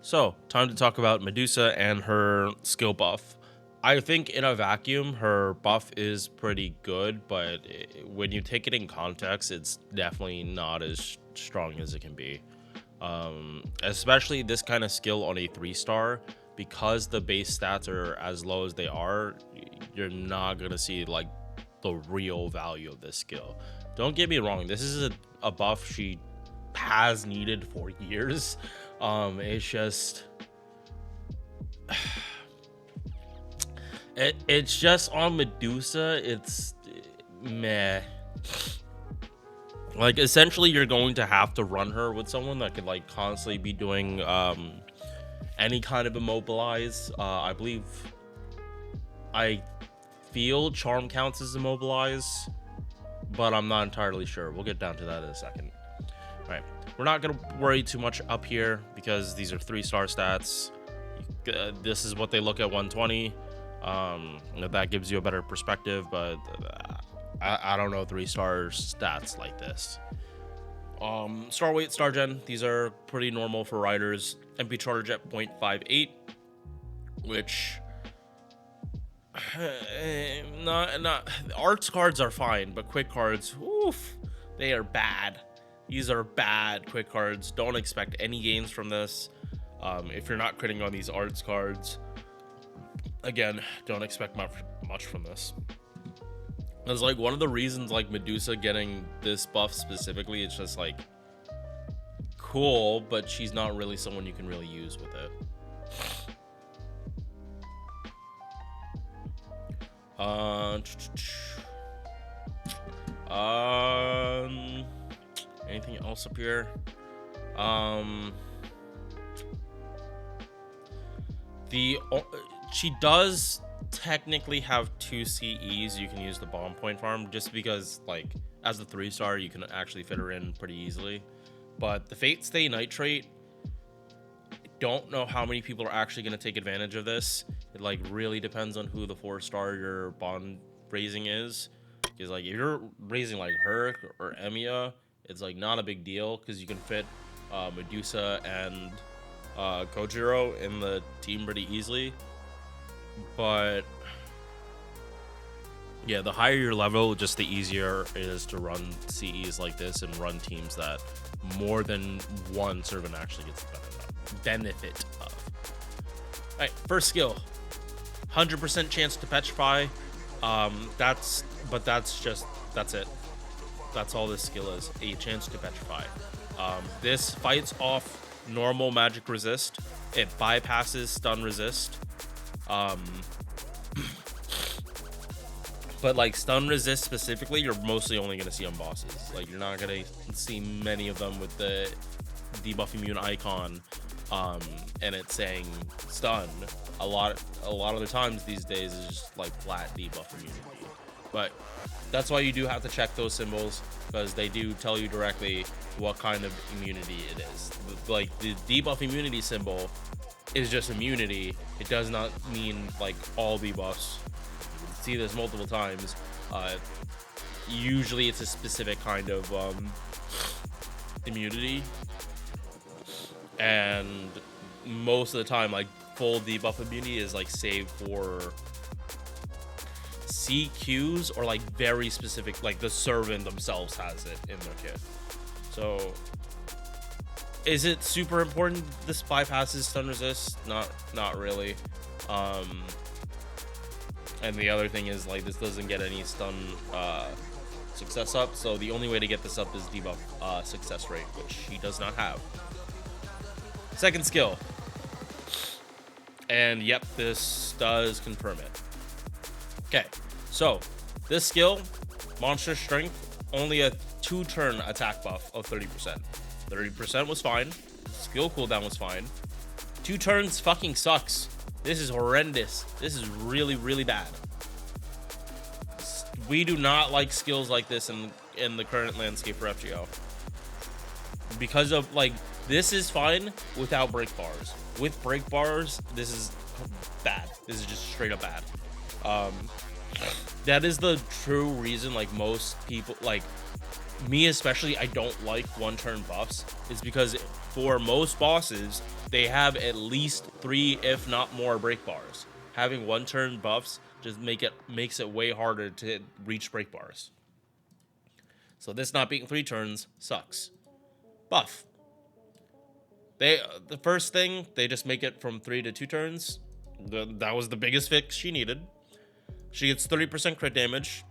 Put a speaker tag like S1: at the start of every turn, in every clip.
S1: So, time to talk about Medusa and her skill buff. I think in a vacuum, her buff is pretty good, but when you take it in context, it's definitely not as strong as it can be. Especially this kind of skill on a 3-star, because the base stats are as low as they are, you're not going to see like the real value of this skill. Don't get me wrong, this is a buff she has needed for years. It's just it's just on Medusa, it's meh. Like, essentially you're going to have to run her with someone that could like constantly be doing any kind of immobilize. I feel charm counts as immobilize, but I'm not entirely sure. We'll get down to that in a second. All right, we're not gonna worry too much up here because these are 3-star stats. This is what they look at 120. That gives you a better perspective, but I don't know 3-star stats like this. Star weight, star gen, these are pretty normal for riders. MP charge at 0.58, which not arts cards are fine, but quick cards, oof, they are bad. These are bad quick cards. Don't expect any gains from this. If you're not critting on these arts cards, again, don't expect much from this. It's like one of the reasons like Medusa getting this buff specifically, it's just like cool, but she's not really someone you can really use with it. Anything else up here? She does technically have 2 CEs you can use the bomb point farm, just because like as a 3-star you can actually fit her in pretty easily. But the Fate Stay Nitrate, don't know how many people are actually going to take advantage of this. It like really depends on who the 4-star your bond raising is, because like if you're raising like her or Emiya, it's like not a big deal because you can fit Medusa and Kojiro in the team pretty easily. But yeah, the higher your level, just the easier it is to run CEs like this and run teams that more than one servant actually gets the benefit of. All right, first skill, 100% chance to petrify. That's it. That's all this skill is, a chance to petrify. This fights off normal magic resist. It bypasses stun resist. But like stun resist specifically, you're mostly only gonna see on bosses. Like you're not gonna see many of them with the debuff immune icon, and it's saying stun. A lot of the times these days is just like flat debuff immunity. But that's why you do have to check those symbols, because they do tell you directly what kind of immunity it is. Like the debuff immunity symbol is just immunity. It does not mean like all debuffs. You can see this multiple times. Usually it's a specific kind of immunity, and most of the time like full debuff immunity is like saved for CQs or like very specific, like the servant themselves has it in their kit. So is it super important this bypasses stun resist? Not really. And the other thing is like this doesn't get any stun success up, so the only way to get this up is debuff success rate, which he does not have. Second skill, and yep, this does confirm it. Okay, so this skill, monster strength, only a 2-turn attack buff of 30%. 30% was fine. Skill cooldown was fine. 2 turns fucking sucks. This is horrendous. This is really, really bad. We do not like skills like this in the current landscape for FGO. Because of, like, this is fine without break bars. With break bars, this is bad. This is just straight up bad. That is the true reason, like, most people, like, me especially, I don't like 1-turn buffs, is because for most bosses, they have at least 3, if not more, break bars. Having 1-turn buffs just makes it way harder to reach break bars. So this not being 3 turns sucks. Buff. The first thing, they just make it from 3 to 2 turns. That was the biggest fix she needed. She gets 30% crit damage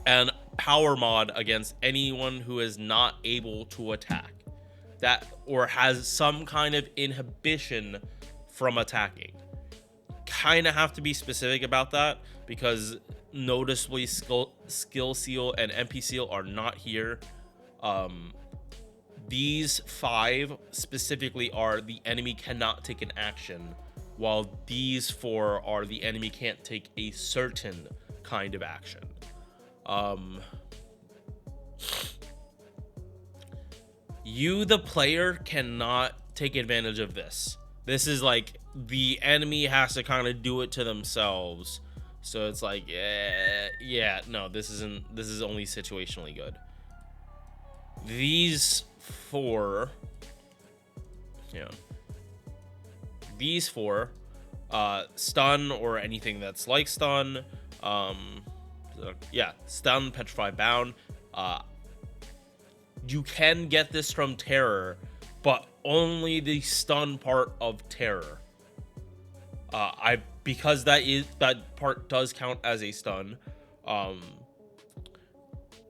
S1: and power mod against anyone who is not able to attack that or has some kind of inhibition from attacking. Kind of have to be specific about that because noticeably skill seal and MP seal are not here. These 5 specifically are the enemy cannot take an action, while these 4 are the enemy can't take a certain kind of action. You, the player, cannot take advantage of this. This is like the enemy has to kind of do it to themselves. So it's like, yeah, no, this is only situationally good. These 4, stun or anything that's like stun, stun, petrify, bound. You can get this from terror, but only the stun part of terror. Because that part does count as a stun.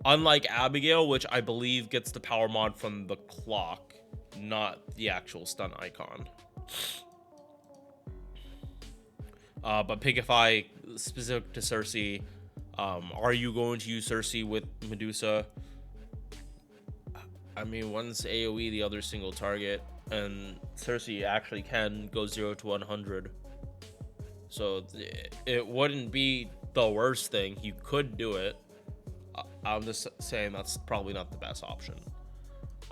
S1: Unlike Abigail, which I believe gets the power mod from the clock, not the actual stun icon. But Pigify, specific to Cersei, are you going to use Cersei with Medusa? I mean, one's AoE, the other single target, and Cersei actually can go 0 to 100. So it wouldn't be the worst thing. You could do it. I'm just saying that's probably not the best option.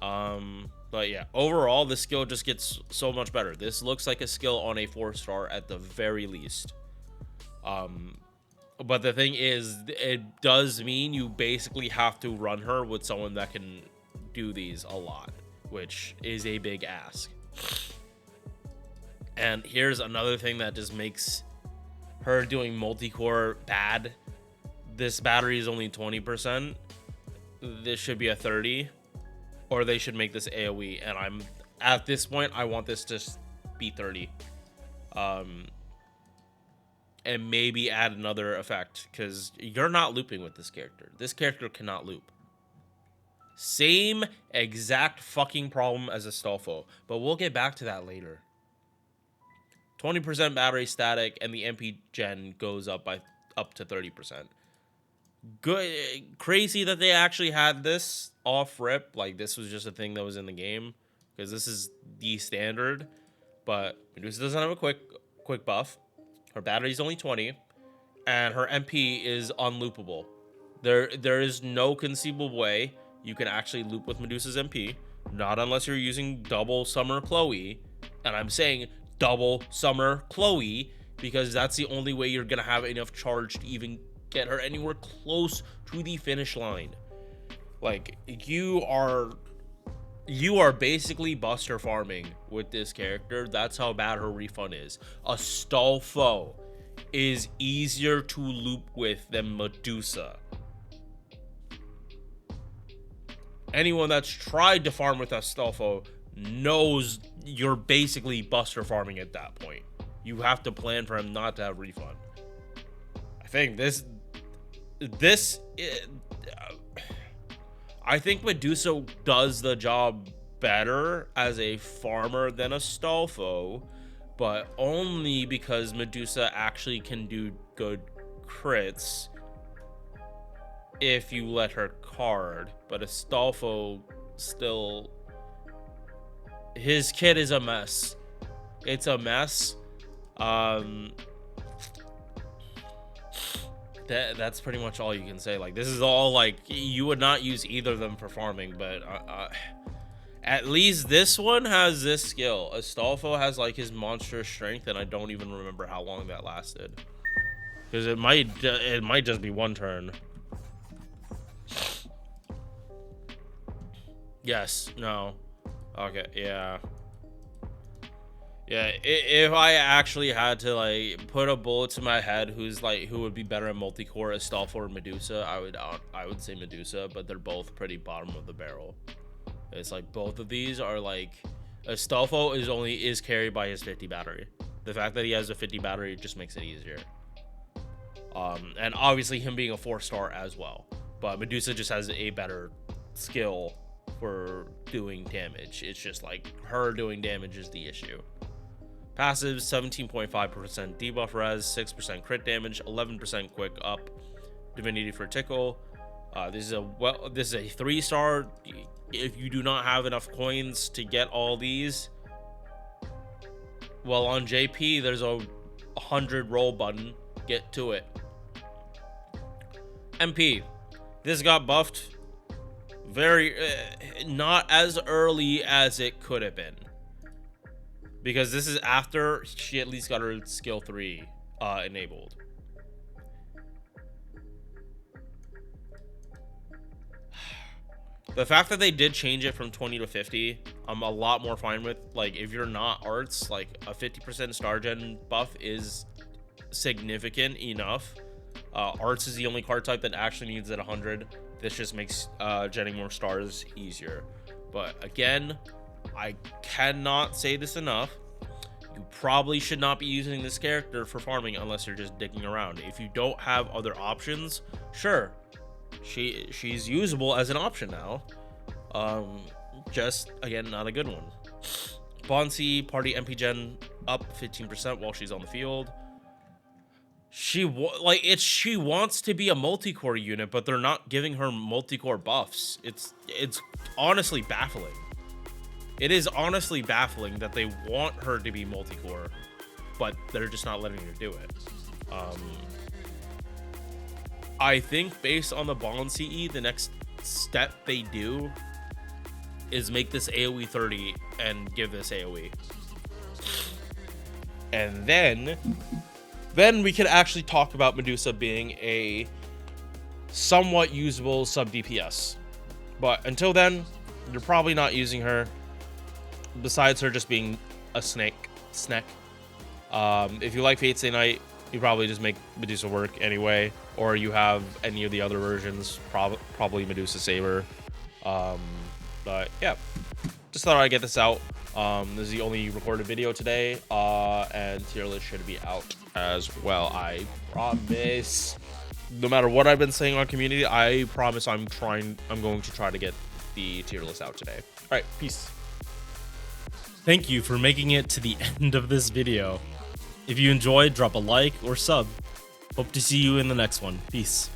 S1: But yeah, overall, the skill just gets so much better. This looks like a skill on a 4-star at the very least. But the thing is, it does mean you basically have to run her with someone that can do these a lot, which is a big ask. And here's another thing that just makes her doing multi-core bad. This battery is only 20%. This should be a 30, or they should make this AoE. And I'm at this point, I want this to be 30. And maybe add another effect, because you're not looping with this character. This character cannot loop. Same exact fucking problem as Astolfo, but we'll get back to that later. 20% battery static, and the MP gen goes up to 30%. Good, crazy that they actually had this off rip. Like, this was just a thing that was in the game, because this is the standard. But Medusa doesn't have a quick buff. Her battery is only 20, and her MP is unloopable. There is no conceivable way you can actually loop with Medusa's MP, not unless you're using double Summer Chloe. And I'm saying double Summer Chloe because that's the only way you're gonna have enough charge to even get her anywhere close to the finish line. Like, you are basically Buster farming with this character. That's how bad her refund is. Astolfo is easier to loop with than Medusa. Anyone that's tried to farm with Astolfo knows you're basically Buster farming at that point. You have to plan for him not to have refund. I think I think Medusa does the job better as a farmer than Astolfo, but only because Medusa actually can do good crits if you let her card. But Astolfo still, his kit is a mess. It's a mess. That's pretty much all you can say. Like, this is all, like, you would not use either of them for farming, but at least this one has this skill. Astolfo has, like, his monstrous strength, and I don't even remember how long that lasted, because it might just be 1 turn. Yes, no, okay, yeah. Yeah, if I actually had to like put a bullet to my head, who would be better at multi-core, Astolfo or Medusa, I would say Medusa, but they're both pretty bottom of the barrel. It's like both of these are like, Astolfo is carried by his 50 battery. The fact that he has a 50 battery just makes it easier. And obviously him being a 4-star as well, but Medusa just has a better skill for doing damage. It's just like her doing damage is the issue. Passive 17.5% debuff res, 6% crit damage, 11% quick up, divinity for tickle. This is a 3-star. If you do not have enough coins to get all these, well, on JP there's a 100 roll button. Get to it. MP, this got buffed very not as early as it could have been, because this is after she at least got her skill 3 enabled. The fact that they did change it from 20 to 50, I'm a lot more fine with. Like, if you're not arts, like a 50% star gen buff is significant enough. Arts is the only card type that actually needs at 100. This just makes genning more stars easier. But again, I cannot say this enough. You probably should not be using this character for farming unless you're just digging around. If you don't have other options, sure, she's usable as an option now. Just again, not a good one. Bonsi party MP gen up 15% while she's on the field. She wants to be a multi-core unit, but they're not giving her multi-core buffs. It's honestly baffling. It is honestly baffling that they want her to be multi-core, but they're just not letting her do it. I think based on the Bond CE, the next step they do is make this AoE 30 and give this AoE. And then we could actually talk about Medusa being a somewhat usable sub DPS. But until then, you're probably not using her, besides her just being a snack. If you like Fate Stay Night, you probably just make Medusa work anyway, or you have any of the other versions, probably Medusa Saber. But yeah, just thought I'd get this out. This is the only recorded video today, and tier list should be out as well. I promise. No matter what I've been saying on community, I promise I'm going to try to get the tier list out today. All right, peace.
S2: Thank you for making it to the end of this video. If you enjoyed, drop a like or sub. Hope to see you in the next one. Peace.